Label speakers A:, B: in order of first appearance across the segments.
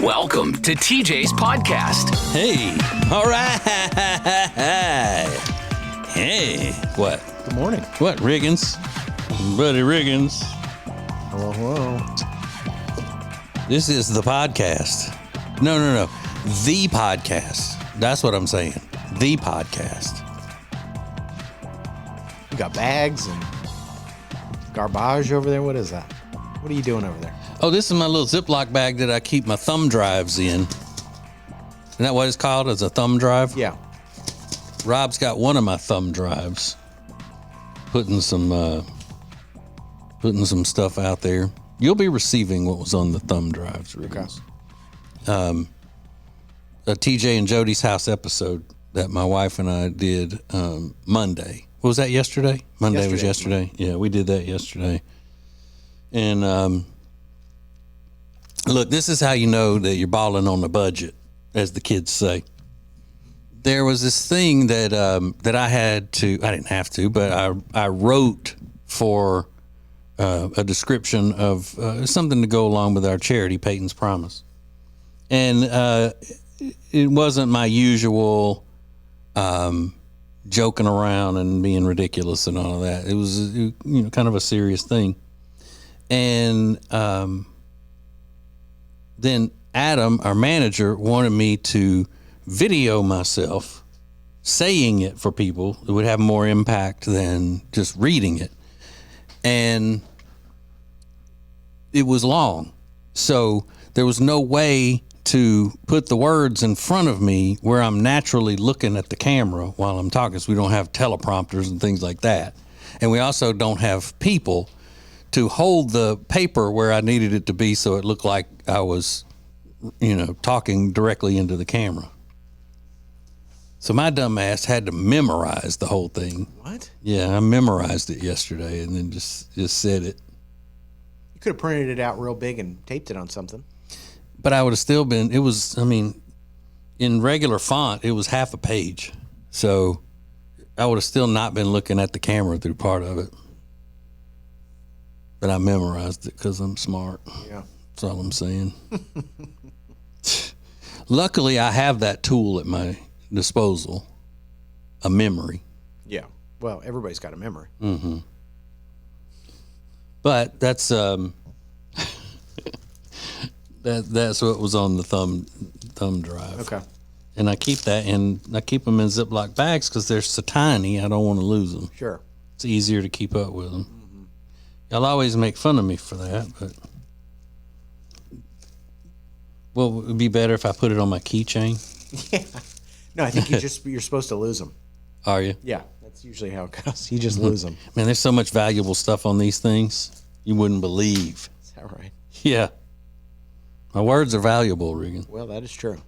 A: Welcome to TJ's podcast.
B: Hey, all right. Hey, what?
C: Good morning.
B: What, Riggins? Buddy Riggins.
C: Hello.
B: This is the podcast. No. The podcast. That's what I'm saying. The podcast.
C: You got bags and garbage over there. What is that? What are you doing over there?
B: Oh, this is my little Ziploc bag that I keep my thumb drives in. Isn't that what it's called? As a thumb drive?
C: Yeah.
B: Rob's got one of my thumb drives. Putting some stuff out there. You'll be receiving what was on the thumb drives, Riggins.
C: Okay.
B: A TJ and Jody's house episode that my wife and I did Monday. What was that, yesterday? Monday was yesterday. Yeah, we did that yesterday. And look, this is how you know that you're balling on the budget, as the kids say. There was this thing that I had to, I didn't have to, but I wrote for a description of something to go along with our charity, Peyton's Promise. And it wasn't my usual joking around and being ridiculous and all of that. It was kind of a serious thing. And then Adam, our manager, wanted me to video myself saying it for people. It would have more impact than just reading it. And it was long. So there was no way to put the words in front of me where I'm naturally looking at the camera while I'm talking. So we don't have teleprompters and things like that. And we also don't have people to hold the paper where I needed it to be so it looked like I was, talking directly into the camera. So my dumb ass had to memorize the whole thing.
C: What?
B: Yeah, I memorized it yesterday and then just said it.
C: You could have printed it out real big and taped it on something.
B: But I would have still been, in regular font, it was half a page. So I would have still not been looking at the camera through part of it. But I memorized it because I'm smart.
C: Yeah.
B: That's all I'm saying. Luckily, I have that tool at my disposal, a memory.
C: Yeah. Well, everybody's got a memory.
B: Mm-hmm. But that's that's what was on the thumb drive.
C: Okay.
B: And I keep that, and I keep them in Ziploc bags because they're so tiny. I don't want to lose them.
C: Sure.
B: It's easier to keep up with them. Mm-hmm. Y'all always make fun of me for that, but well, it would be better if I put it on my keychain.
C: Yeah. No, I think you're supposed to lose them.
B: Are you?
C: Yeah, that's usually how it goes. You just lose them.
B: Man, there's so much valuable stuff on these things. You wouldn't believe.
C: Is that right?
B: Yeah. My words are valuable, Regan.
C: Well, that is true.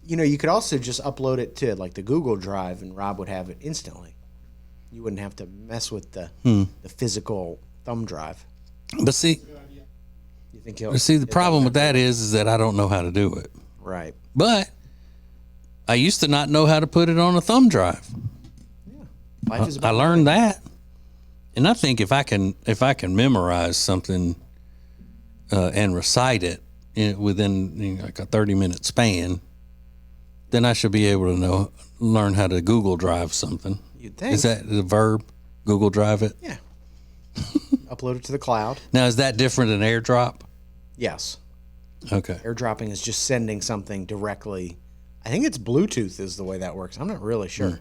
C: You could also just upload it to like the Google Drive and Rob would have it instantly. You wouldn't have to mess with the physical thumb drive.
B: But see,
C: You think
B: the problem with that is that I don't know how to do it.
C: Right.
B: But I used to not know how to put it on a thumb drive.
C: Yeah. Life is
B: I
C: about
B: learned that. And I think if I can memorize something and recite it within like a 30-minute span, then I should be able to learn how to Google Drive something.
C: You'd think.
B: Is that the verb? Google Drive it?
C: Yeah. Upload it to the cloud.
B: Now, is that different than AirDrop?
C: Yes.
B: Okay.
C: AirDropping is just sending something directly. I think it's Bluetooth is the way that works. I'm not really sure.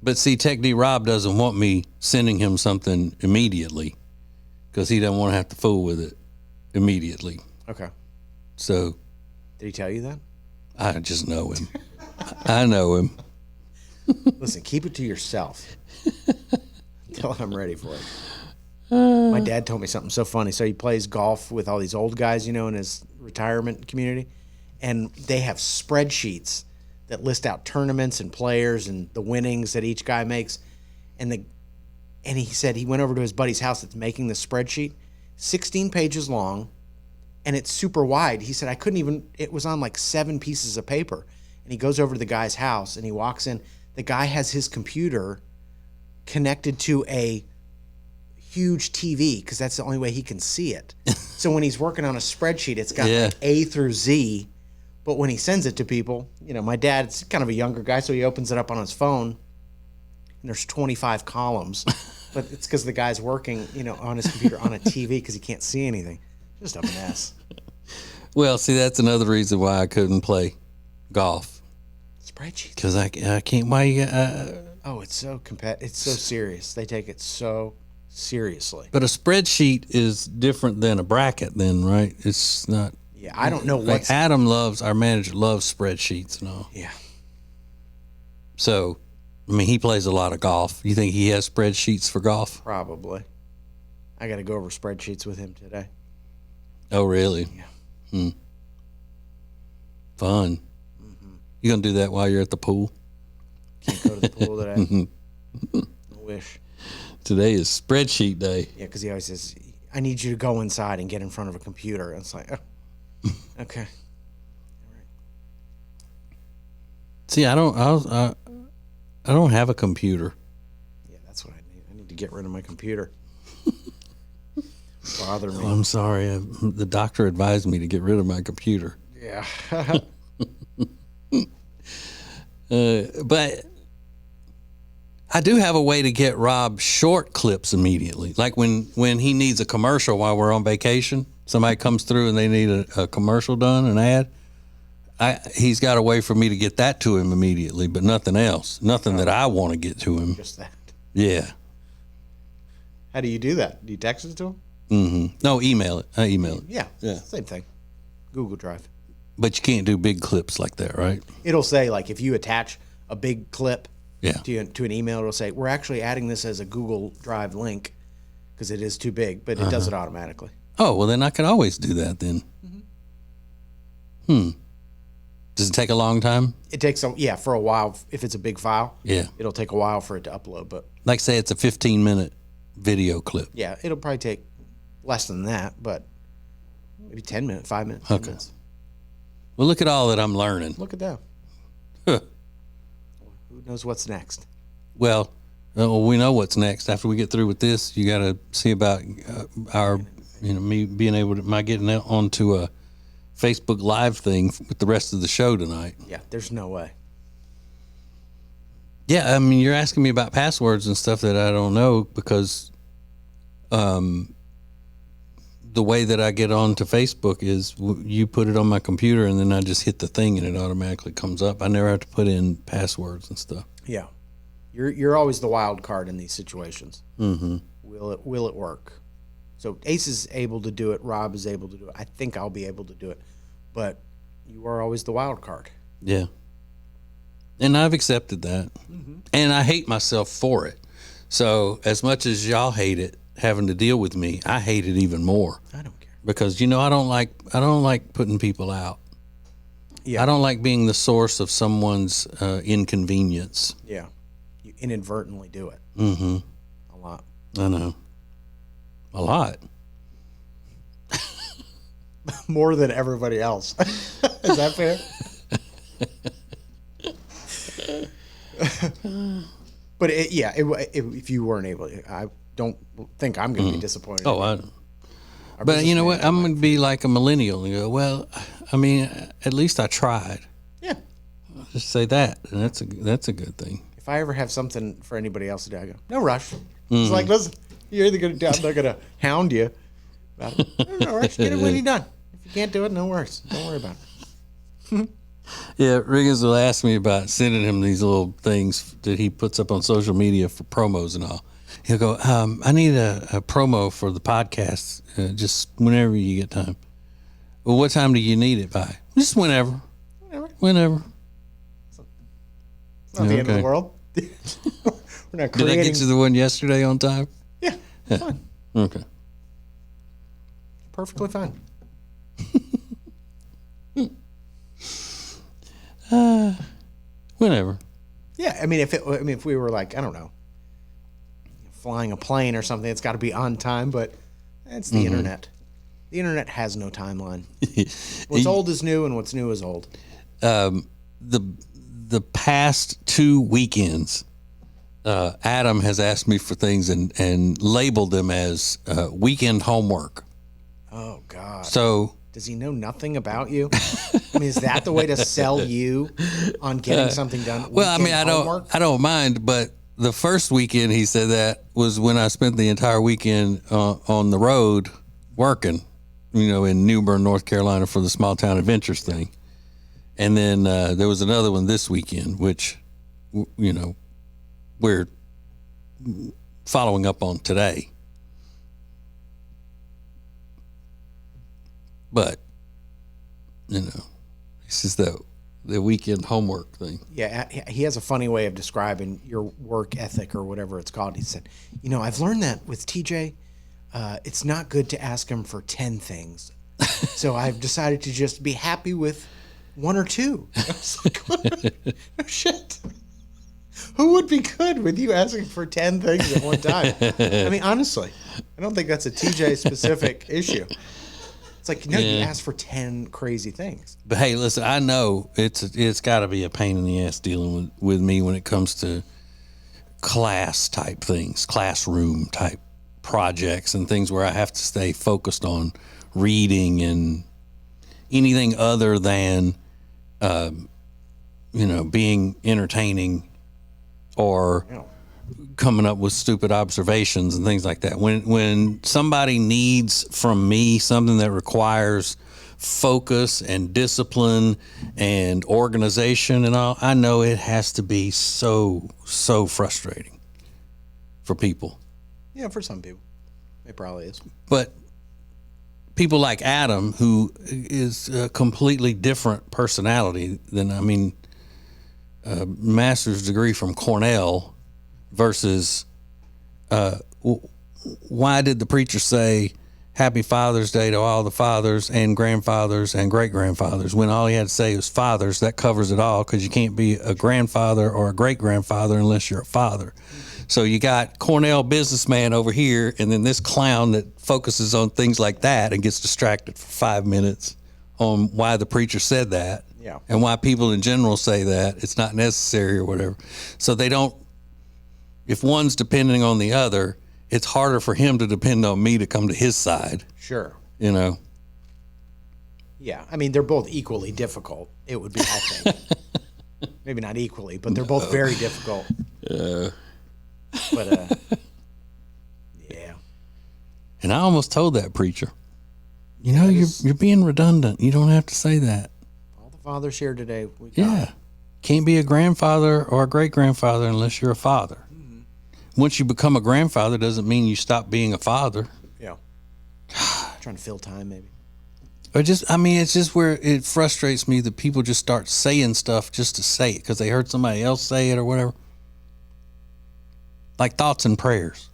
B: But see, Tech D Rob doesn't want me sending him something immediately because he doesn't want to have to fool with it immediately.
C: Okay.
B: So.
C: Did he tell you that?
B: I just know him. I know him.
C: Listen, keep it to yourself until I'm ready for it. My dad told me something so funny. So he plays golf with all these old guys, in his retirement community. And they have spreadsheets that list out tournaments and players and the winnings that each guy makes. And he said he went over to his buddy's house that's making the spreadsheet, 16 pages long, and it's super wide. He said, it was on like 7 pieces of paper. And he goes over to the guy's house and he walks in. The guy has his computer connected to a huge TV because that's the only way he can see it. So when he's working on a spreadsheet, it's got like A through Z But when he sends it to people, my dad's kind of a younger guy, so he opens it up on his phone, and there's 25 columns. But it's because the guy's working, on his computer on a TV because he can't see anything. Just a mess.
B: Well, see, that's another reason why I couldn't play golf.
C: Spreadsheets.
B: Because I can't. Why you?
C: It's so It's so serious. They take it so seriously.
B: But a spreadsheet is different than a bracket, then, right? It's not.
C: Yeah, I don't know
B: like Adam our manager loves spreadsheets and all.
C: Yeah.
B: So, he plays a lot of golf. You think he has spreadsheets for golf?
C: Probably. I got to go over spreadsheets with him today.
B: Oh, really?
C: Yeah.
B: Fun. Mm-hmm. You gonna do that while you're at the pool?
C: Can't go to the pool today. I wish.
B: Today is spreadsheet day.
C: Yeah, because he always says, I need you to go inside and get in front of a computer. And it's like, oh, okay. All right.
B: See, I don't have a computer.
C: Yeah, that's what I need. I need to get rid of my computer. Bother me.
B: Oh, I'm sorry. The doctor advised me to get rid of my computer.
C: Yeah.
B: But I do have a way to get Rob short clips immediately. Like when he needs a commercial while we're on vacation, somebody comes through and they need a commercial done, an ad. He's got a way for me to get that to him immediately, but nothing else. Nothing that I want to get to him.
C: Just that.
B: Yeah.
C: How do you do that? Do you text it to him?
B: Mm-hmm. No, email it. I email it.
C: Yeah. Same thing. Google Drive.
B: But you can't do big clips like that, right?
C: It'll say, like, if you attach a big clip
B: Yeah.
C: to an email, it'll say, we're actually adding this as a Google Drive link because it is too big, but it does it automatically.
B: Oh, well, then I can always do that then. Mm-hmm. Does it take a long time?
C: It takes, for a while. If it's a big file,
B: Yeah.
C: it'll take a while for it to upload. But,
B: Like, say it's a 15-minute video clip.
C: yeah, it'll probably take less than that, but maybe 10 minutes, 5 minutes. 10 minutes.
B: Well, look at all that I'm learning.
C: Look at that.
B: Huh.
C: Who knows what's next?
B: Well, we know what's next. After we get through with this, you got to see about me being able to, my getting onto a Facebook Live thing with the rest of the show tonight.
C: Yeah, there's no way.
B: Yeah, you're asking me about passwords and stuff that I don't know because the way that I get onto Facebook is you put it on my computer and then I just hit the thing and it automatically comes up. I never have to put in passwords and stuff.
C: Yeah, you're always the wild card in these situations.
B: Mm-hmm.
C: Will it work? So Ace is able to do it. Rob is able to do it. I think I'll be able to do it, but you are always the wild card.
B: Yeah, and I've accepted that, and I hate myself for it. So as much as y'all hate it, having to deal with me, I hate it even more.
C: I don't care
B: because I don't like putting people out.
C: Yeah,
B: I don't like being the source of someone's inconvenience.
C: Yeah, you inadvertently do it.
B: Mm-hmm.
C: A lot.
B: I know. A lot.
C: More than everybody else. Is that fair? But if you weren't able, I don't think I'm going to be disappointed.
B: Oh, but you know what? I'm going to be like a millennial and go, well, at least I tried.
C: Yeah.
B: I'll just say that, and that's a good thing.
C: If I ever have something for anybody else to do, I go, no rush. It's like, listen, you're either going to do it, I'm not going to hound you about it. No rush. Get it when you're done. If you can't do it, no worries. Don't worry about it.
B: Yeah, Riggins will ask me about sending him these little things that he puts up on social media for promos and all. He'll go, I need a promo for the podcast, just whenever you get time. Well, what time do you need it by? Just whenever. Whenever.
C: It's not the end of the world. We're not creating.
B: Did I get you the one yesterday on time?
C: Yeah, fine.
B: Okay.
C: Perfectly fine.
B: Whenever.
C: Yeah, if we were like, I don't know, flying a plane or something, it's got to be on time. But it's the internet. The internet has no timeline. What's old is new, and what's new is old.
B: The past 2 weekends, Adam has asked me for things and labeled them as weekend homework.
C: Oh God.
B: So
C: Does he know nothing about you? I mean, is that the way to sell you on getting something done?
B: Well, I mean,
C: Weekend
B: I don't mind, but the first weekend he said that was when I spent the entire weekend on the road working, in New Bern, North Carolina for the Small Town Adventures thing. And then there was another one this weekend, which, we're following up on today. But, it's just the weekend homework thing.
C: Yeah, he has a funny way of describing your work ethic or whatever it's called. He said, I've learned that with TJ, it's not good to ask him for 10 things. So I've decided to just be happy with 1 or 2. I was like, no shit. Who would be good with you asking for 10 things at one time? I mean, honestly, I don't think that's a TJ specific issue. It's like, no, you asked for 10 crazy things.
B: But hey, listen, I know it's got to be a pain in the ass dealing with me when it comes to class type things, classroom type projects and things where I have to stay focused on reading and anything other than, being entertaining or coming up with stupid observations and things like that. When somebody needs from me something that requires focus and discipline and organization and all, I know it has to be so frustrating for people.
C: Yeah, for some people. It probably is.
B: But people like Adam, who is a completely different personality than, a master's degree from Cornell versus why did the preacher say Happy Father's Day to all the fathers and grandfathers and great-grandfathers when all he had to say was fathers? That covers it all, because you can't be a grandfather or a great-grandfather unless you're a father. So you got Cornell businessman over here, and then this clown that focuses on things like that and gets distracted for 5 minutes on why the preacher said that.
C: Yeah.
B: And why people in general say that it's not necessary or whatever. So they don't, if one's depending on the other, it's harder for him to depend on me to come to his side.
C: Sure.
B: Yeah,
C: I mean, they're both equally difficult. It would be, I think. Maybe not equally, but they're both very difficult. But, yeah.
B: And I almost told that preacher, you're being redundant. You don't have to say that.
C: All the fathers here today.
B: Can't be a grandfather or a great-grandfather unless you're a father. Mm-hmm. Once you become a grandfather doesn't mean you stop being a father.
C: Yeah. Trying to fill time, maybe.
B: Or it's just where it frustrates me that people just start saying stuff just to say it because they heard somebody else say it or whatever. Like thoughts and prayers.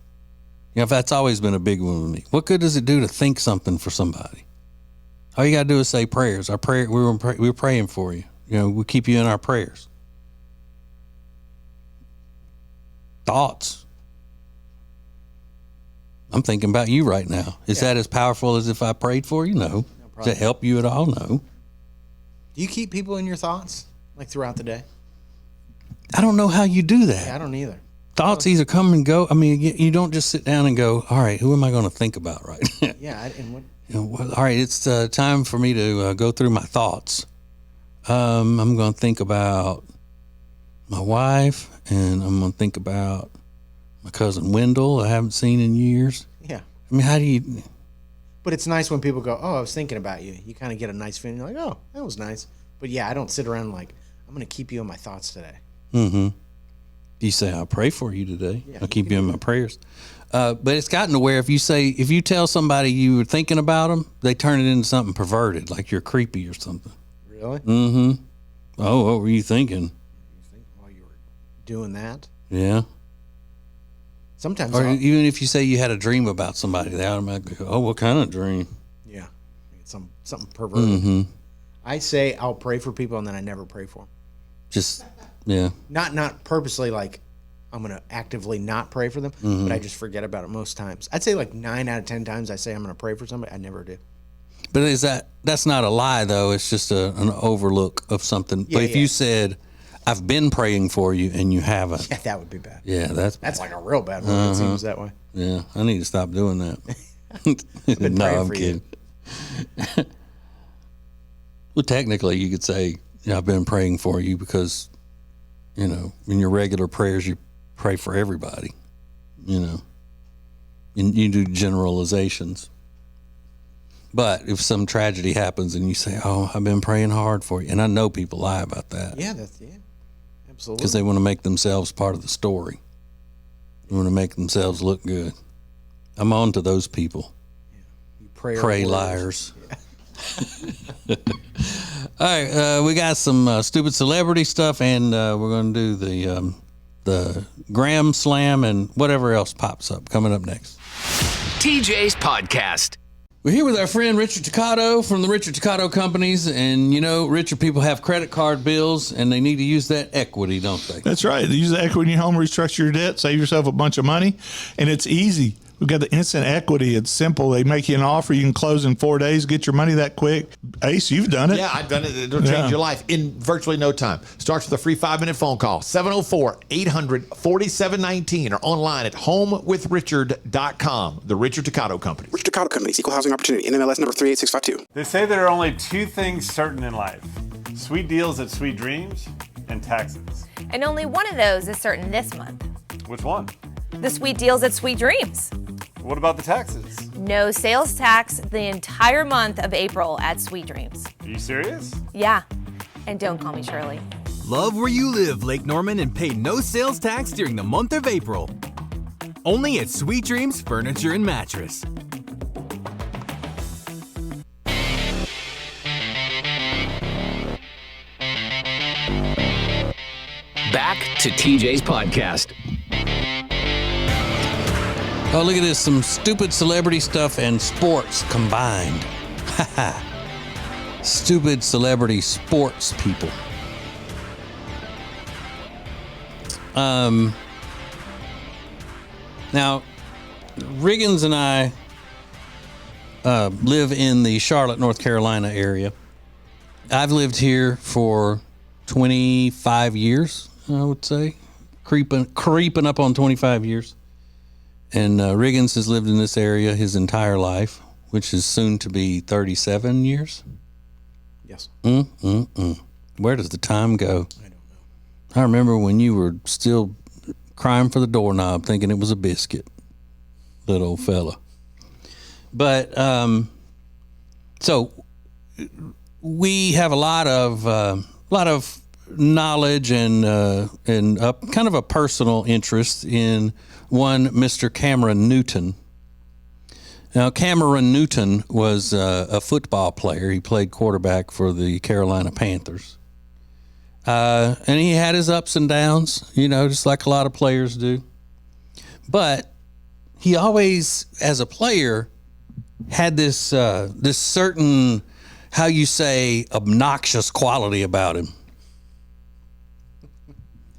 B: That's always been a big one with me. What good does it do to think something for somebody? All you got to do is say prayers. We're praying for you. We'll keep you in our prayers. Thoughts. I'm thinking about you right now. Is that as powerful as if I prayed for you? No. Does it help you at all? No.
C: Do you keep people in your thoughts, like throughout the day?
B: I don't know how you do that.
C: Yeah, I don't either.
B: Thoughts either come and go. I mean, you don't just sit down and go, all right, who am I going to think about right now?
C: Yeah. And what?
B: All right, it's time for me to go through my thoughts. I'm going to think about my wife, and I'm going to think about my cousin Wendell I haven't seen in years.
C: Yeah.
B: I mean, how do you...
C: But it's nice when people go, oh, I was thinking about you. You kind of get a nice feeling. You're like, oh, that was nice. But yeah, I don't sit around like, I'm going to keep you in my thoughts today.
B: Mm-hmm. You say, I'll pray for you today. Yeah, I'll keep you in my prayers. But it's gotten to where if you tell somebody you were thinking about them, they turn it into something perverted, like you're creepy or something.
C: Really?
B: Mm-hmm. Oh, what were you thinking?
C: You think while you were doing that?
B: Yeah.
C: Sometimes.
B: Or even if you say you had a dream about somebody, they automatically go, oh, what kind of dream?
C: Yeah. It's something perverted.
B: Mm-hmm.
C: I say I'll pray for people and then I never pray for them.
B: Just, yeah.
C: Not purposely like I'm going to actively not pray for them, but I just forget about it most times. I'd say like 9 out of 10 times I say I'm going to pray for somebody. I never do.
B: But that's not a lie, though. It's just an overlook of something. Yeah, but if you said, I've been praying for you and you haven't.
C: Yeah, that would be bad.
B: Yeah, that's
C: like a real bad one. It seems that way.
B: Yeah, I need to stop doing that.
C: No,
B: I'm kidding. Well, technically, you could say, I've been praying for you because, in your regular prayers, you pray for everybody, and you do generalizations. But if some tragedy happens and you say, oh, I've been praying hard for you. And I know people lie about that.
C: Yeah, absolutely.
B: Because they want to make themselves part of the story. They want to make themselves look good. I'm on to those people.
C: You
B: pray liars. Yeah. All right, we got some stupid celebrity stuff, and we're going to do the Graham Slam and whatever else pops up coming up next.
A: TJ's Podcast.
B: We're here with our friend Richard Toccato from the Richard Toccato Companies, and Richard, people have credit card bills, and they need to use that equity, don't they?
D: That's right. Use the equity in your home, restructure your debt, save yourself a bunch of money, and it's easy. We've got the instant equity. It's simple. They make you an offer. You can close in 4 days, get your money that quick. Ace, you've done it.
E: Yeah, I've done it. It'll change your life in virtually no time. Starts with a free 5-minute phone call, 704-800-4719, or online at homewithrichard.com. The Richard Toccato Company.
F: Richard Toccato Companies, Equal Housing Opportunity, NMLS number 38652.
G: They say there are only two things certain in life: sweet deals at Sweet Dreams and taxes.
H: And only one of those is certain this month.
G: Which one?
H: The sweet deals at Sweet Dreams.
G: What about the taxes?
H: No sales tax the entire month of April at Sweet Dreams.
G: Are you serious?
H: Yeah. And don't call me Shirley.
I: Love where you live, Lake Norman, and pay no sales tax during the month of April. Only at Sweet Dreams Furniture and Mattress.
A: Back to TJ's Podcast.
B: Oh, look at this. Some stupid celebrity stuff and sports combined. Stupid celebrity sports people. Now, Riggins and I live in the Charlotte, North Carolina area. I've lived here for 25 years, I would say. Creeping up on 25 years. And Riggins has lived in this area his entire life, which is soon to be 37 years.
C: Yes.
B: Where does the time go?
C: I don't know.
B: I remember when you were still crying for the doorknob, thinking it was a biscuit, little old fella. But so we have a lot of knowledge and kind of a personal interest in one Mr. Cameron Newton. Now, Cameron Newton was a football player. He played quarterback for the Carolina Panthers. And he had his ups and downs, just like a lot of players do. But he always, as a player, had this certain, how you say, obnoxious quality about him.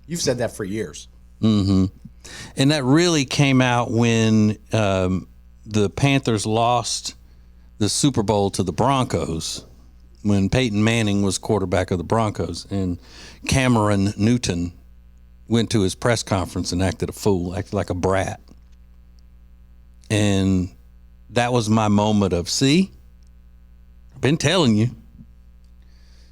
C: You've said that for years.
B: Mm-hmm. And that really came out when the Panthers lost the Super Bowl to the Broncos, when Peyton Manning was quarterback of the Broncos, and Cameron Newton went to his press conference and acted a fool, acted like a brat. And that was my moment of, see, I've been telling you.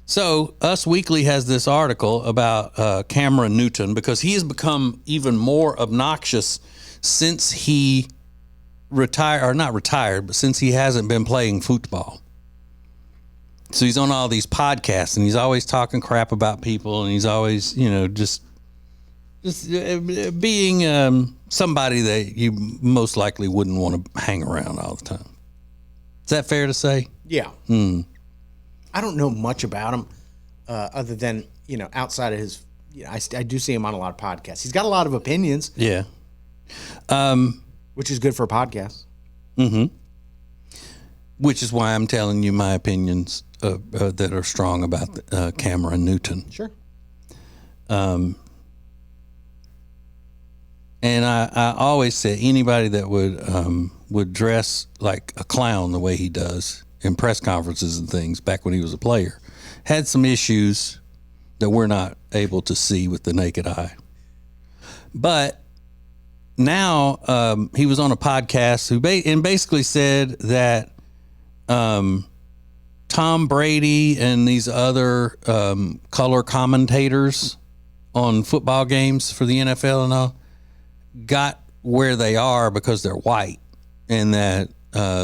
B: So Us Weekly has this article about Cameron Newton, because he has become even more obnoxious since he since he hasn't been playing football. So he's on all these podcasts and he's always talking crap about people, and he's always, just being somebody that you most likely wouldn't want to hang around all the time. Is that fair to say?
C: Yeah. I don't know much about him other than, outside of his, I do see him on a lot of podcasts. He's got a lot of opinions.
B: Yeah.
C: Which is good for a podcast.
B: Mm-hmm. Which is why I'm telling you my opinions that are strong about Cameron Newton.
C: Sure.
B: And I always say anybody that would dress like a clown the way he does in press conferences and things back when he was a player had some issues that we're not able to see with the naked eye. But now he was on a podcast and basically said that Tom Tom Brady and these other color commentators on football games for the NFL and all got where they are because they're white, and that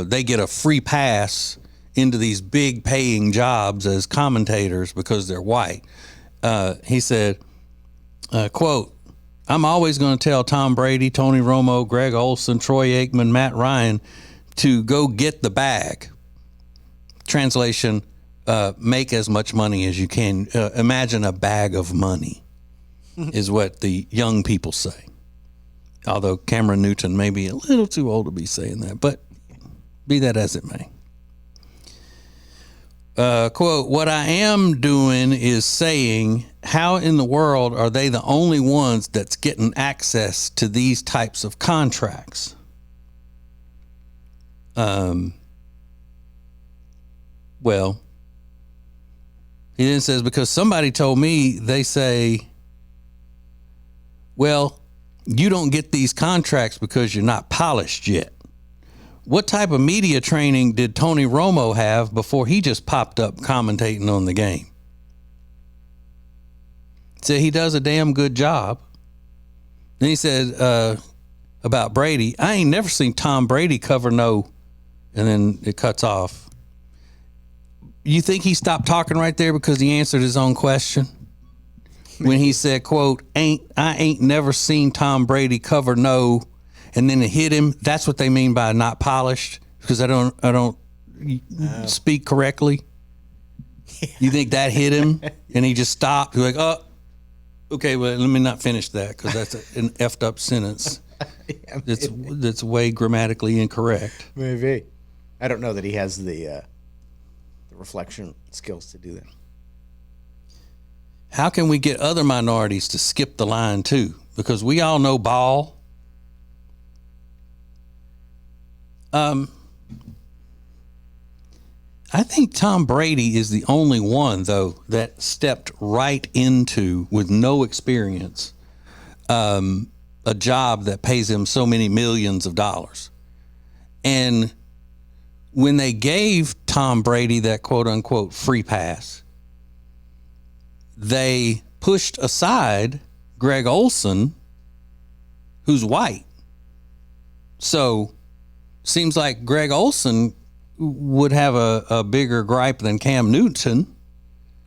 B: they get a free pass into these big paying jobs as commentators because they're white. He said, quote, "I'm always going to tell Tom Brady, Tony Romo, Greg Olson, Troy Aikman, Matt Ryan to go get the bag." Translation, make as much money as you can. Imagine a bag of money is what the young people say. Although Cameron Newton may be a little too old to be saying that, but be that as it may. Quote, "What I am doing is saying, how in the world are they the only ones that's getting access to these types of contracts?" Well, he then says, because somebody told me, they say, well, you don't get these contracts because you're not polished yet. What type of media training did Tony Romo have before he just popped up commentating on the game? Said he does a damn good job. Then he said about Brady, I ain't never seen Tom Brady cover no, and then it cuts off. You think he stopped talking right there because he answered his own question? When he said, quote, I ain't never seen Tom Brady cover no, and then it hit him. That's what they mean by not polished, because I don't speak correctly. Yeah. You think that hit him and he just stopped? He's like, oh, okay, well, let me not finish that because that's an effed up sentence. Yeah, that's way grammatically incorrect.
C: Maybe. I don't know that he has the reflection skills to do that.
B: How can we get other minorities to skip the line too? Because we all know ball. I think Tom Brady is the only one, though, that stepped right into, with no experience, a job that pays him so many millions of dollars. And when they gave Tom Brady that quote-unquote free pass, they pushed aside Greg Olson, who's white. So seems like Greg Olson would have a bigger gripe than Cam Newton.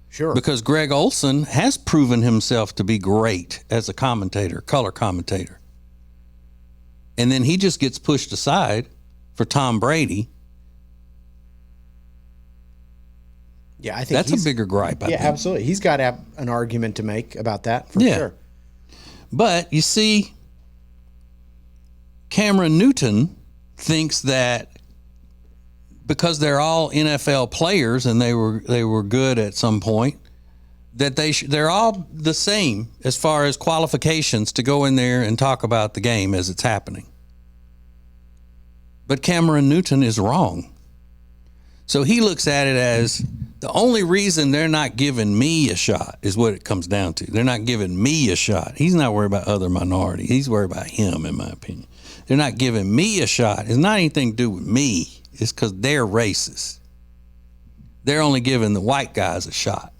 C: Sure.
B: Because Greg Olson has proven himself to be great as a commentator, color commentator. And then he just gets pushed aside for Tom Brady.
C: Yeah, I think
B: that's a bigger gripe. I think.
C: Absolutely. He's got an argument to make about that for sure.
B: But you see, Cameron Newton thinks that because they're all NFL players and they were good at some point, that they're all the same as far as qualifications to go in there and talk about the game as it's happening. But Cameron Newton is wrong. So he looks at it as the only reason they're not giving me a shot is what it comes down to. They're not giving me a shot. He's not worried about other minorities. He's worried about him, in my opinion. They're not giving me a shot. It's not anything to do with me. It's because they're racist. They're only giving the white guys a shot.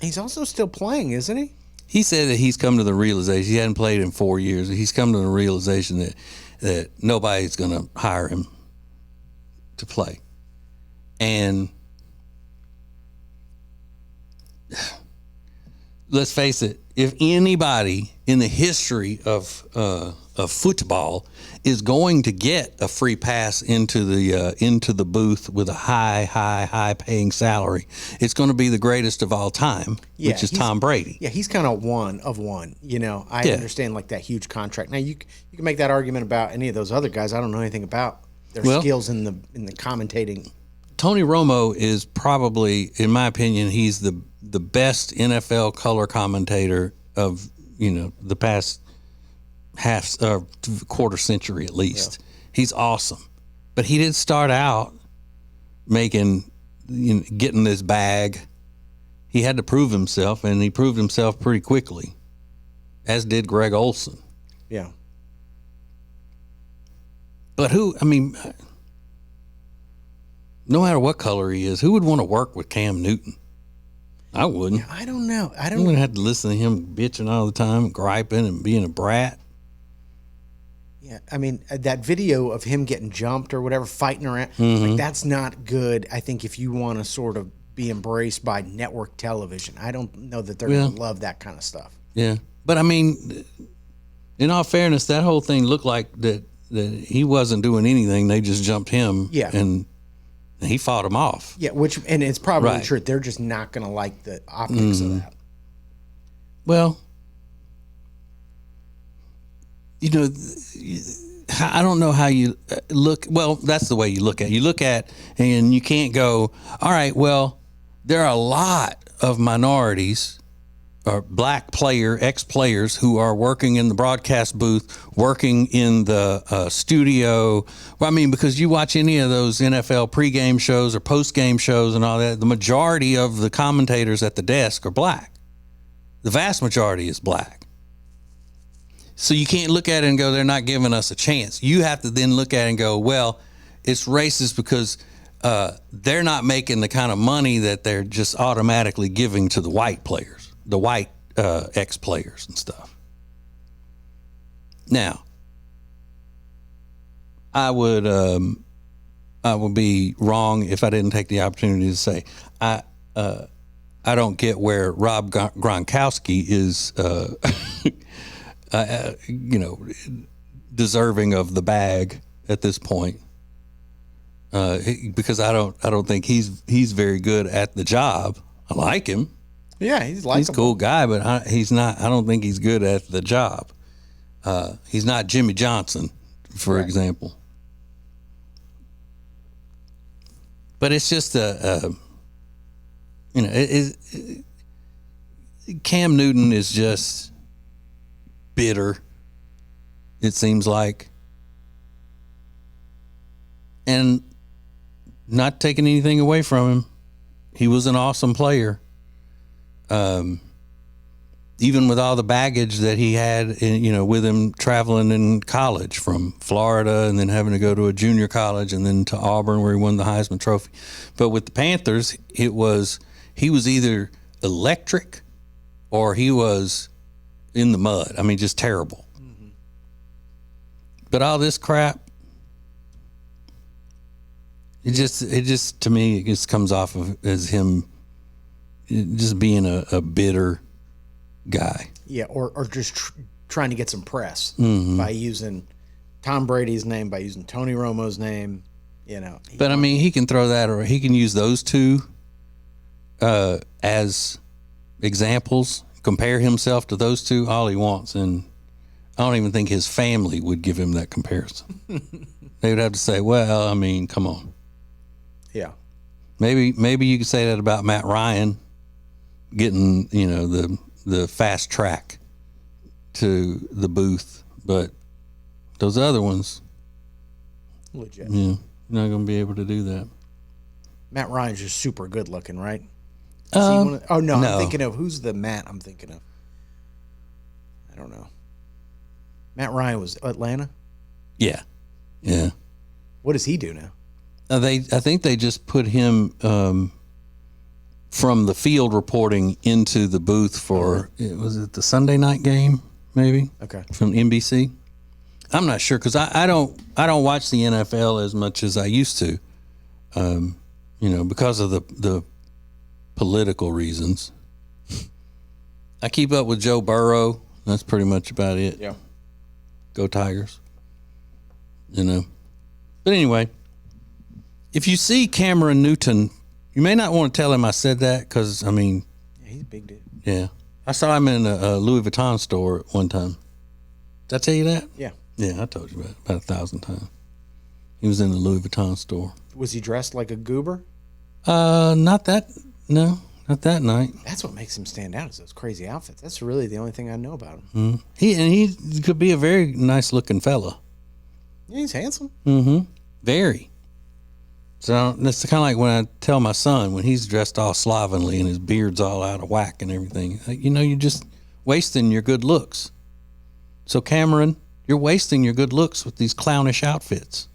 C: He's also still playing, isn't he?
B: He said that he's come to the realization, he hadn't played in 4 years, he's come to the realization that nobody's going to hire him to play. And let's face it, if anybody in the history of football is going to get a free pass into the booth with a high paying salary, it's going to be the greatest of all time, which is Tom Brady.
C: Yeah, he's kind of one of one. You know, I understand like that huge contract. Now you can make that argument about any of those other guys. I don't know anything about their skills in the commentating.
B: Tony Romo is probably, in my opinion, he's the best NFL color commentator of the past quarter century at least. Yeah. He's awesome, but he didn't start out getting this bag. He had to prove himself, and he proved himself pretty quickly, as did Greg Olson.
C: Yeah.
B: But No matter what color he is, who would want to work with Cam Newton? I wouldn't.
C: I don't know. I
B: I
C: don't
B: wouldn't have to listen to him bitching all the time, griping and being a brat.
C: Yeah, I mean, that video of him getting jumped or whatever, fighting around, like, that's not good, I think, if you want to sort of be embraced by network television. I don't know that they're going to love that kind of stuff.
B: Yeah. But, I mean, in all fairness, that whole thing looked like that he wasn't doing anything. They just jumped him.
C: Yeah.
B: And he fought him off.
C: Yeah, and it's probably
B: Right.
C: true. They're just not going to like the optics of that.
B: Well, you know, I don't know how you look. Well, that's the way you look at it. You look at, and you can't go, all right, well, there are a lot of minorities or black ex-players who are working in the broadcast booth, working in the studio. Well, I mean, because you watch any of those NFL pregame shows or postgame shows and all that, the majority of the commentators at the desk are black. The vast majority is black. So you can't look at it and go, they're not giving us a chance. You have to then look at it and go, well, it's racist because they're not making the kind of money that they're just automatically giving to the white players, the white ex-players and stuff. Now, I would be wrong if I didn't take the opportunity to say I don't get where Rob Gronkowski is. Deserving of the bag at this point, because I don't think he's very good at the job. I like him.
C: Yeah, he's likable.
B: He's a cool guy, but he's not. I don't think he's good at the job. He's not Jimmy Johnson, for example. But it's just Cam Newton is just bitter, it seems like, and not taking anything away from him. He was an awesome player, even with all the baggage that he had, with him traveling in college from Florida and then having to go to a junior college and then to Auburn where he won the Heisman Trophy. But with the Panthers, he was either electric or he was in the mud. I mean, just terrible. Mm-hmm. But all this crap, it just to me, it just comes off as him just being a bitter guy.
C: Yeah, or just trying to get some press by using Tom Brady's name, by using Tony Romo's name. But I mean, he can throw that, or he can use those two as examples. Compare himself to those two all he wants, and I don't even think his family would give him that comparison. They would have to say, well, I mean, come on. Yeah.
B: Maybe you could say that about Matt Ryan getting, the fast track to the booth, but those other ones,
C: legit.
B: Yeah, you're not going to be able to do that.
C: Matt Ryan's just super good looking, right?
B: No.
C: I'm thinking of, who's the Matt I'm thinking of? I don't know. Matt Ryan was Atlanta?
B: Yeah.
C: What does he do now?
B: I think they just put him from the field reporting into the booth for, was it the Sunday night game, maybe?
C: Okay.
B: From NBC? I'm not sure, because I don't watch the NFL as much as I used to, because of the political reasons. I keep up with Joe Burrow. That's pretty much about it.
C: Yeah.
B: Go Tigers. But anyway, if you see Cameron Newton, you may not want to tell him I said that, because, I mean...
C: Yeah, he's a big dude.
B: Yeah. I saw him in a Louis Vuitton store at one time. Did I tell you that?
C: Yeah.
B: Yeah, I told you about 1,000 times. He was in the Louis Vuitton store.
C: Was he dressed like a goober?
B: Not that night.
C: That's what makes him stand out, is those crazy outfits. That's really the only thing I know about him.
B: Mm-hmm. He could be a very nice looking fella.
C: Yeah, he's handsome.
B: Mm-hmm. Very. So that's kind of like when I tell my son, when he's dressed all slovenly and his beard's all out of whack and everything, you're just wasting your good looks. So Cameron, you're wasting your good looks with these clownish outfits.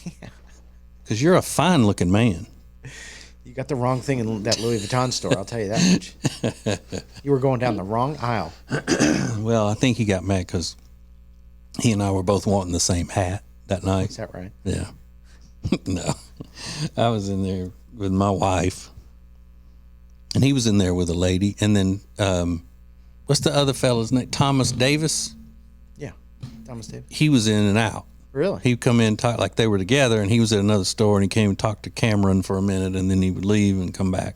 C: Yeah.
B: because you're a fine-looking man.
C: You got the wrong thing in that Louis Vuitton store, I'll tell you that much. You were going down the wrong aisle.
B: Well, I think he got mad because he and I were both wanting the same hat that night.
C: Is that right?
B: Yeah. No. I was in there with my wife, and he was in there with a lady. And then, what's the other fella's name? Thomas Davis?
C: Yeah, Thomas Davis.
B: He was in and out.
C: Really?
B: He'd come in, talk like they were together, and he was at another store, and he came and talked to Cameron for a minute, and then he would leave and come back.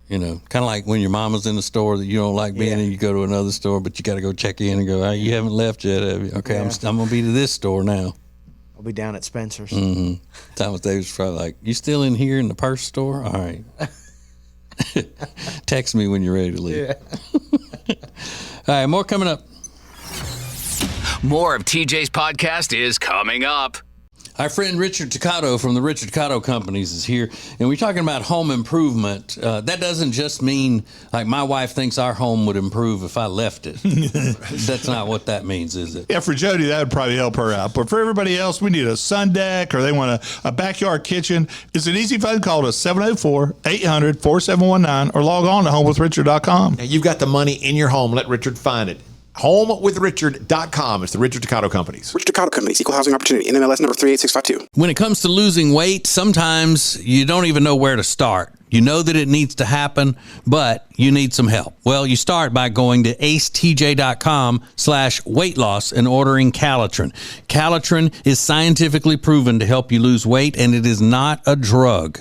B: You know, kind of like when your mama's in the store that you don't like being in, you go to another store, but you got to go check in and go, hey, you haven't left yet, have you? Okay, I'm going to be to this store now.
C: I'll be down at Spencer's.
B: Mm-hmm. Thomas Davis was probably like, you still in here in the purse store? All right. Text me when you're ready to leave.
C: Yeah.
B: All right, more coming up.
A: More of TJ's podcast is coming up.
B: Our friend Richard Toccato from the Richard Toccato Companies is here, and we're talking about home improvement. That doesn't just mean, like, my wife thinks our home would improve if I left it. That's not what that means, is it?
D: Yeah, for Jody, that would probably help her out. But for everybody else, we need a sun deck or they want a backyard kitchen. It's an easy phone call to 704-800-4719 or log on to homewithrichard.com.
E: Now, you've got the money in your home. Let Richard find it. HomeWithRichard.com. It's the Richard Toccato Companies.
F: Richard Toccato Companies, Equal Housing Opportunity, NMLS number 38652.
B: When it comes to losing weight, sometimes you don't even know where to start. You know that it needs to happen, but you need some help. Well, you start by going to acetj.com/weight loss and ordering Calitrin. Calitrin is scientifically proven to help you lose weight, and it is not a drug.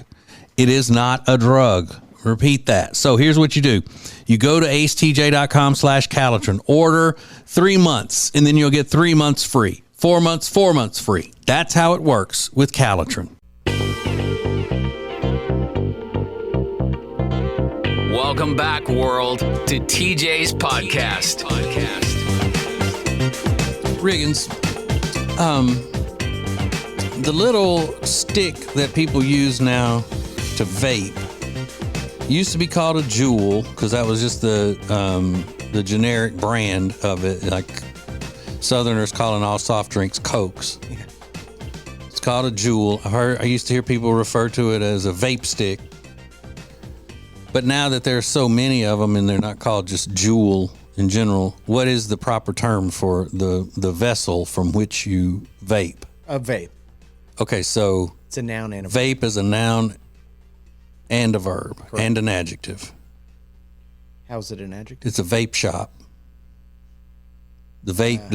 B: It is not a drug. Repeat that. So here's what you do. You go to acetj.com/Calitrin, order 3 months, and then you'll get 3 months free. 4 months, 4 months free. That's how it works with Calitrin.
A: Welcome back, world, to TJ's podcast.
B: Riggins, the little stick that people use now to vape used to be called a Juul because that was just the generic brand of it. Like Southerners calling all soft drinks Cokes. It's called a Juul. I used to hear people refer to it as a vape stick. But now that there's so many of them and they're not called just Juul in general, what is the proper term for the vessel from which you vape?
C: A vape.
B: Okay, so
C: It's a noun and a verb.
B: vape is a noun and a verb and an adjective.
C: How's it an adjective?
B: It's a vape shop. The vape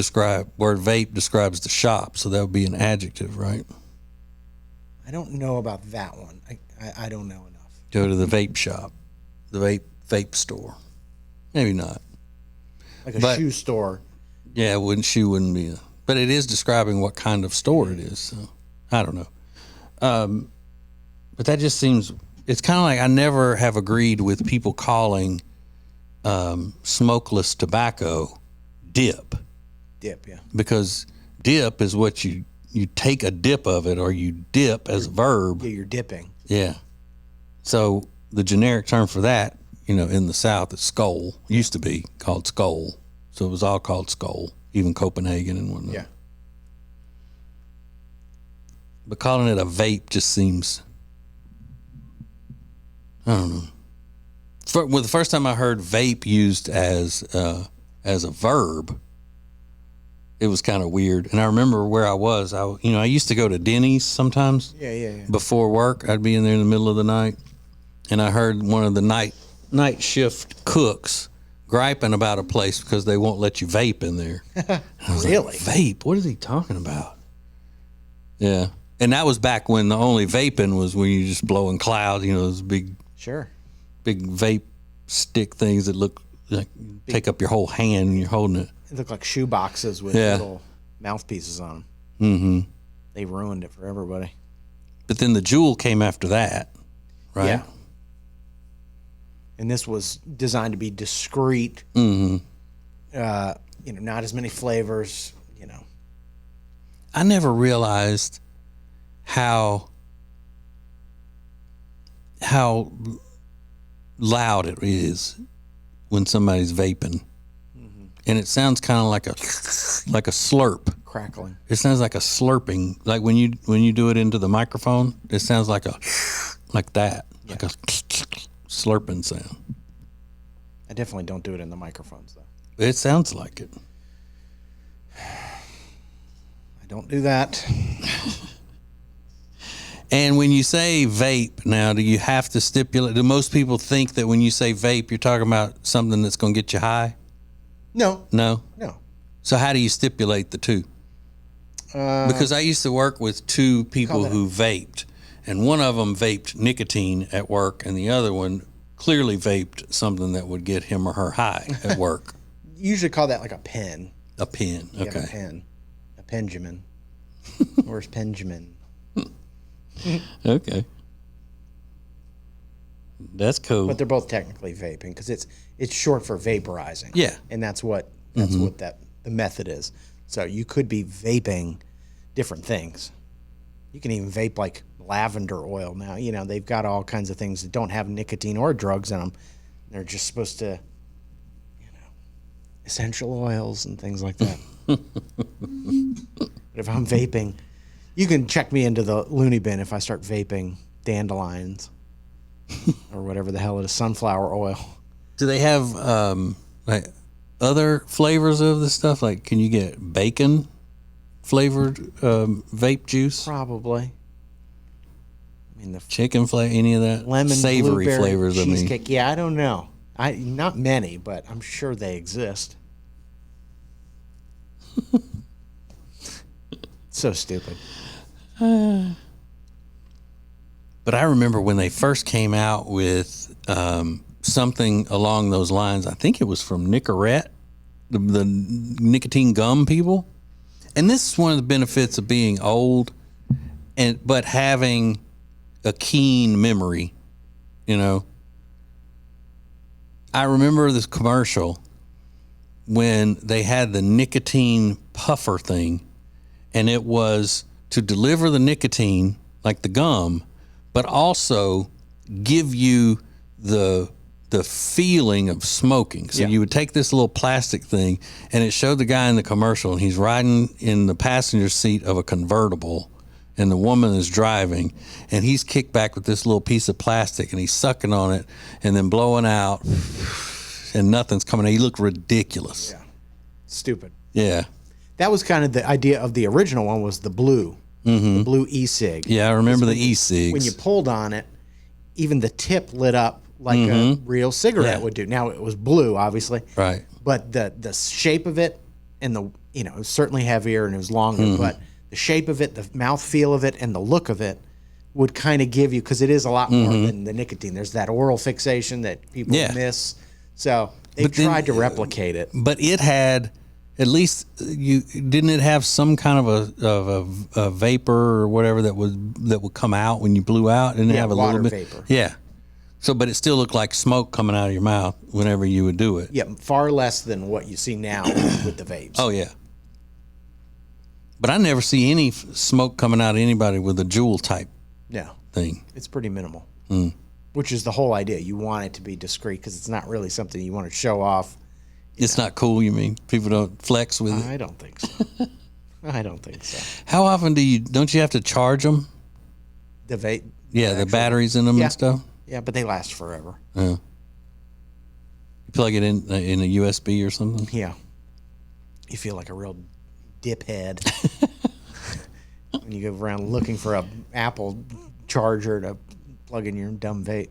B: word vape describes the shop, so that would be an adjective, right?
C: I don't know about that one. I don't know enough.
B: Go to the vape shop, the vape store. Maybe not.
C: Like a shoe store.
B: Yeah, shoe wouldn't be. But it is describing what kind of store it is. So I don't know. But that just seems. It's kind of like I never have agreed with people calling smokeless tobacco dip.
C: Dip, yeah.
B: Because dip is what you take a dip of it, or you dip as a verb.
C: Yeah, you're dipping.
B: Yeah. So the generic term for that, in the South is skull. Used to be called skull. So it was all called skull, even Copenhagen and whatnot.
C: Yeah.
B: But calling it a vape just seems, I don't know. The first time I heard vape used as a verb, it was kind of weird. And I remember where I was. I used to go to Denny's sometimes.
C: Yeah.
B: Before work, I'd be in there in the middle of the night, and I heard one of the night shift cooks griping about a place because they won't let you vape in there. I was
C: Really?
B: like, vape? What is he talking about? Yeah. And that was back when the only vaping was when you just blowing clouds, those big vape stick things that look like take up your whole hand and you're holding it.
C: It looked like shoe boxes with little mouthpieces on them.
B: Mm-hmm.
C: They ruined it for everybody.
B: But then the Juul came after that, right?
C: Yeah. And this was designed to be discreet.
B: Mm-hmm.
C: Not as many flavors.
B: I never realized how loud it is when somebody's vaping, and it sounds kind of like a slurp.
C: crackling.
B: It sounds like a slurping. Like when you do it into the microphone, it sounds like like that, like a slurping sound.
C: I definitely don't do it in the microphones, though.
B: It sounds like it.
C: I don't do that.
B: And when you say vape now, do you have to stipulate? Do most people think that when you say vape, you're talking about something that's going to get you high?
C: No.
B: No?
C: No.
B: So how do you stipulate the two? Because I used to work with two people who vaped, and one of them vaped nicotine at work, and the other one clearly vaped something that would get him or her high at work.
C: You usually call that like a pen.
B: A pen,
C: You
B: okay.
C: have a pen. A Benjamin. Where's Benjamin?
B: Okay. That's cool.
C: But they're both technically vaping because it's short for vaporizing.
B: Yeah.
C: And that's what the method is. So you could be vaping different things. You can even vape like lavender oil now. You know, they've got all kinds of things that don't have nicotine or drugs in them. They're just supposed to, essential oils and things like that. But if I'm vaping, you can check me into the loony bin if I start vaping dandelions or whatever the hell it is, sunflower oil.
B: Do they have like other flavors of this stuff? Like, can you get bacon flavored vape juice?
C: Probably. I mean, the
B: Chicken flavor, any of that?
C: lemon
B: Savory
C: blueberry
B: flavors,
C: cheesecake. Yeah, I don't know. Not many, but I'm sure they exist. So stupid.
B: But I remember when they first came out with something along those lines. I think it was from Nicorette, the nicotine gum people. And this is one of the benefits of being old, but having a keen memory. You know, I remember this commercial when they had the nicotine puffer thing, and it was to deliver the nicotine like the gum, but also give you the feeling of smoking. So you would take this little plastic thing, and it showed the guy in the commercial, and he's riding in the passenger seat of a convertible, and the woman is driving, and he's kicked back with this little piece of plastic, and he's sucking on it and then blowing out, and nothing's coming out. He looked ridiculous.
C: Yeah. Stupid.
B: Yeah.
C: That was kind of the idea of the original one, was the blue. The blue e-cig.
B: Yeah, I remember the e-cigs.
C: When you pulled on it, even the tip lit up like a real cigarette would do. Now, it was blue, obviously.
B: Right.
C: But the shape of it and it was certainly heavier and it was longer, but the shape of it, the mouthfeel of it, and the look of it would kind of give you, because it is a lot more than the nicotine. There's that oral fixation that people miss. So they tried to replicate it.
B: But it had, at least didn't it have some kind of a vapor or whatever that would come out when you blew out? Didn't it have a
C: water
B: little bit?
C: vapor.
B: Yeah. So, but it still looked like smoke coming out of your mouth whenever you would do it.
C: Yeah, far less than what you see now with the vapes.
B: Oh yeah. But I never see any smoke coming out of anybody with a Juul type
C: No,
B: thing.
C: it's pretty minimal, which is the whole idea. You want it to be discreet because it's not really something you want to show off.
B: It's not cool, you mean? People don't flex with it?
C: I don't think so. I don't think so.
B: How often don't you have to charge them?
C: The vape?
B: Yeah, the batteries in them and stuff?
C: Yeah, but they last forever.
B: Yeah. You plug it in a USB or something?
C: Yeah. You feel like a real diphead when you go around looking for a Apple charger to plug in your dumb vape.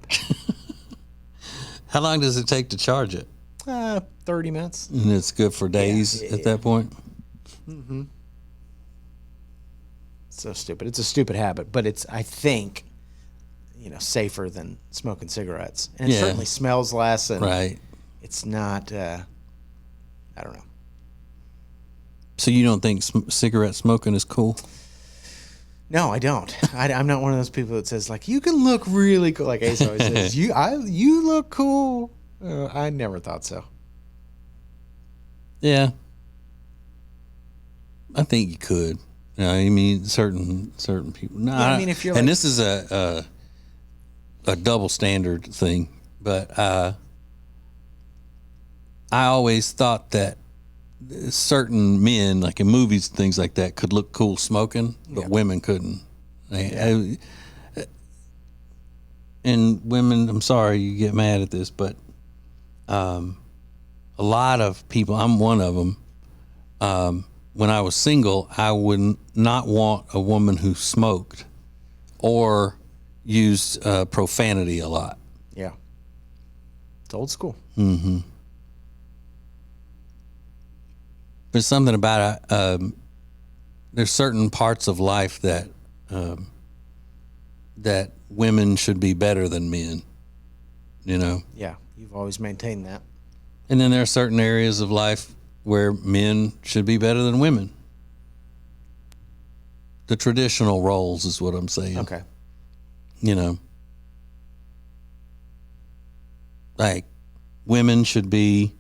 B: How long does it take to charge it?
C: 30 minutes.
B: And it's good for days at that point?
C: So stupid. It's a stupid habit, but it's, I think, safer than smoking cigarettes. And it certainly smells less. And
B: right.
C: It's not, I don't know.
B: So you don't think cigarette smoking is cool?
C: No, I don't. I'm not one of those people that says, like, you can look really cool. Like Ace always says, you look cool. I never thought so.
B: Yeah. I think you could. I mean, certain people. No,
C: I mean, if you're
B: and
C: like,
B: this is a double standard thing, but I always thought that certain men, like in movies and things like that, could look cool smoking, but women couldn't. And women, I'm sorry you get mad at this, but a lot of people, I'm one of them, when I was single, I would not want a woman who smoked or used profanity a lot.
C: Yeah. It's old school.
B: Mm-hmm. There's something about it. There's certain parts of life that that women should be better than men, you know?
C: Yeah, you've always maintained that.
B: And then there are certain areas of life where men should be better than women. The traditional roles is what I'm saying.
C: Okay.
B: You know, like women should be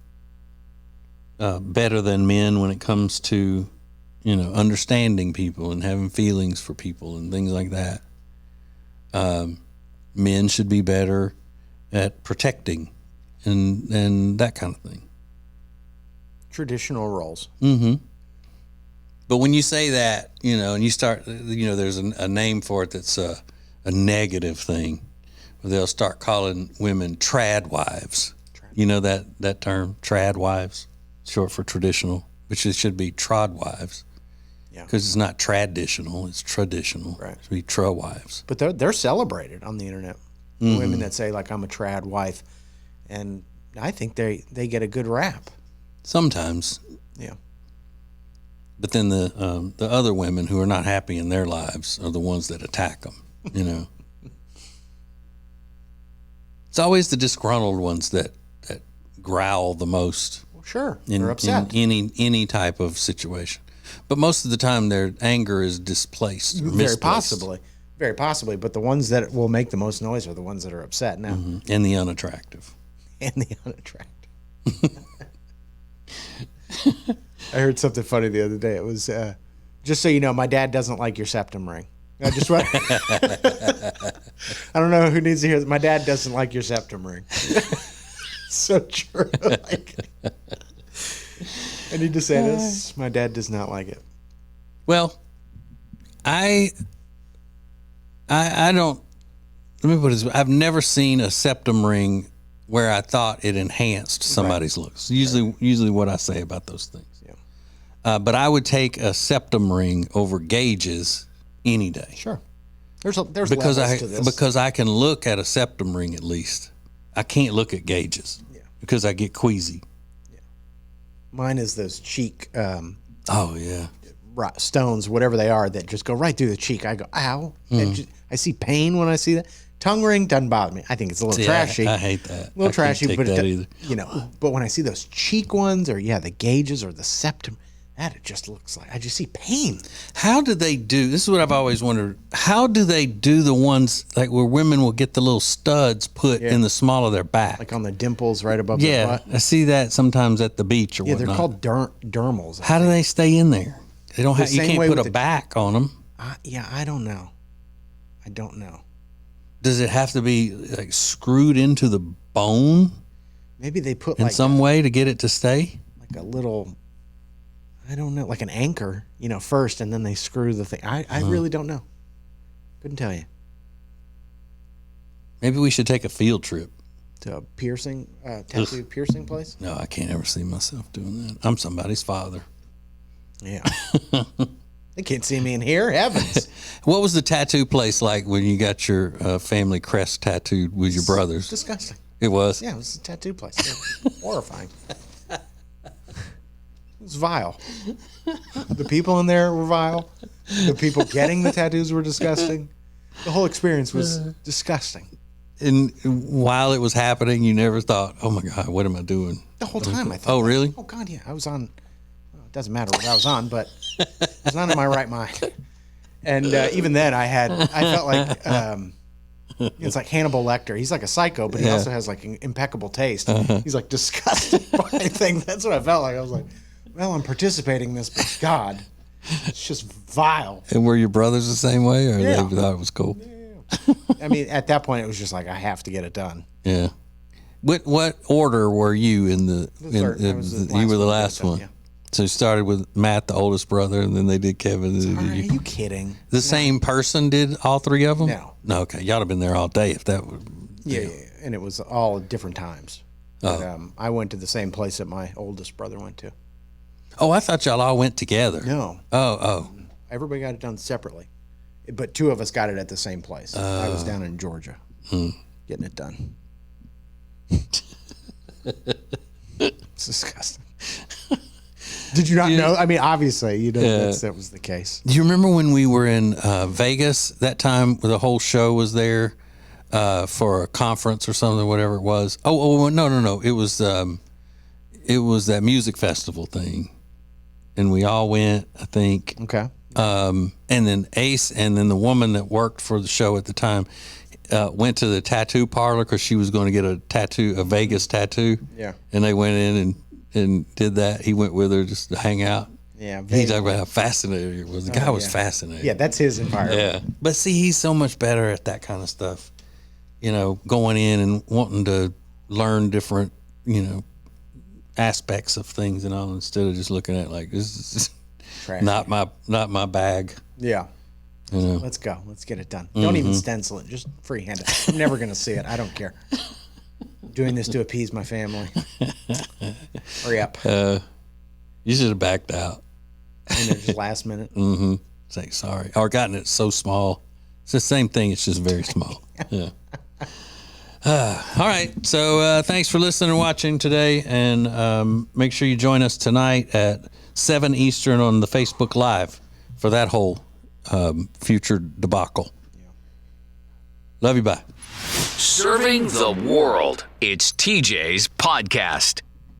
B: better than men when it comes to, you know, understanding people and having feelings for people and things like that. Men should be better at protecting and that kind of thing.
C: Traditional roles.
B: Mm-hmm. But when you say that, you know, and you start, you know, there's a name for it that's a negative thing. They'll start calling women trad wives. You know that term, trad wives, short for traditional, which it should be trod wives.
C: Yeah.
B: Because it's not traditional, it's traditional.
C: Right.
B: It should be trad wives.
C: But they're celebrated on the internet.
B: Mm-hmm.
C: Women that say, like, I'm a trad wife. And I think they get a good rap.
B: Sometimes.
C: Yeah.
B: But then the other women who are not happy in their lives are the ones that attack them, you know. It's always the disgruntled ones that growl the most.
C: Well, sure. They're upset.
B: In any type of situation. But most of the time their anger is displaced or
C: Very
B: misplaced.
C: possibly. Very possibly. But the ones that will make the most noise are the ones that are upset now.
B: Mm-hmm. And the unattractive.
C: And the unattractive. I heard something funny the other day. It was, just so you know, my dad doesn't like your septum ring. I just want I don't know who needs to hear that. My dad doesn't like your septum ring. So true. Like, I need to say this. My dad does not like it.
B: Well, I don't. Let me put it this way. I've never seen a septum ring where I thought it enhanced somebody's looks. Usually what I say about those things. Yeah. But I would take a septum ring over gauges any day.
C: Sure. There's
B: because
C: levels to this.
B: because I can look at a septum ring at least. I can't look at gauges.
C: Yeah.
B: Because I get queasy.
C: Yeah. Mine is those cheek.
B: Oh yeah.
C: Stones, whatever they are, that just go right through the cheek. I go, ow. I see pain when I see that. Tongue ring doesn't bother me. I think it's a little trashy.
B: I hate that.
C: A little trashy, but
B: either.
C: You know. But when I see those cheek ones, or the gauges, or the septum, that it just looks like I just see pain.
B: How do they do? This is what I've always wondered. How do they do the ones like where women will get the little studs put in the small of their back,
C: like on the dimples right above their butt?
B: I see that sometimes at the beach or whatnot.
C: They're called dermals.
B: How do they stay in there? They don't have. You can't put a back on them.
C: I don't know. I don't know.
B: Does it have to be like screwed into the bone?
C: Maybe they put
B: in some way to get it to stay.
C: Like a little, I don't know, like an anchor, first, and then they screw the thing. I really don't know. Couldn't tell you.
B: Maybe we should take a field trip
C: to a piercing, tattoo piercing place.
B: No, I can't ever see myself doing that. I'm somebody's father.
C: Yeah. They can't see me in here. Heavens.
B: What was the tattoo place like when you got your family crest tattooed with your brothers?
C: Disgusting.
B: It was?
C: Yeah, it was a tattoo place. Horrifying. It was vile. The people in there were vile. The people getting the tattoos were disgusting. The whole experience was disgusting.
B: And while it was happening, you never thought, oh my God, what am I doing?
C: The whole time I thought.
B: Oh, really?
C: Oh, God, yeah. I was on, it doesn't matter what I was on, but I was not in my right mind. And even then I felt like, it's like Hannibal Lecter. He's like a psycho, but he also has like an impeccable taste. He's like disgusted by things. That's what I felt like. I was like, well, I'm participating in this, but God, it's just vile.
B: And were your brothers the same way, or they thought it was cool?
C: Yeah. I mean, at that point, it was just like, I have to get it done.
B: Yeah. What order were you in the?
C: You were the last one.
B: Yeah. So he started with Matt, the oldest brother, and then they did Kevin.
C: Are you kidding?
B: The same person did all three of them?
C: No.
B: No, okay. Y'all have been there all day if that would.
C: Yeah, and it was all at different times. But, I went to the same place that my oldest brother went to.
B: Oh, I thought y'all all went together.
C: No.
B: Oh.
C: Everybody got it done separately. But two of us got it at the same place. I was down in Georgia getting it done. It's disgusting. Did you not know? I mean, obviously, you know that was the case.
B: Do you remember when we were in Vegas that time where the whole show was there for a conference or something, whatever it was? Oh, no. It was that music festival thing. And we all went, I think.
C: Okay.
B: And then Ace and then the woman that worked for the show at the time went to the tattoo parlor because she was going to get a Vegas tattoo.
C: Yeah.
B: And they went in and did that. He went with her just to hang out.
C: Yeah.
B: He talked about how fascinating it was. The guy was fascinating.
C: Yeah, that's his environment.
B: Yeah. But see, he's so much better at that kind of stuff. You know, going in and wanting to learn different, aspects of things and all instead of just looking at like this is not my bag.
C: Yeah. Let's go. Let's get it done. Don't even stencil it. Just freehand it. I'm never going to see it. I don't care. I'm doing this to appease my family. Hurry up.
B: You should have backed out.
C: And then just last minute.
B: Say sorry. Or gotten it so small. It's the same thing. It's just very small. Yeah. All right. So thanks for listening and watching today. And make sure you join us tonight at 7 Eastern on the Facebook Live for that whole future debacle. Love you. Bye.
A: Serving the world. It's TJ's podcast.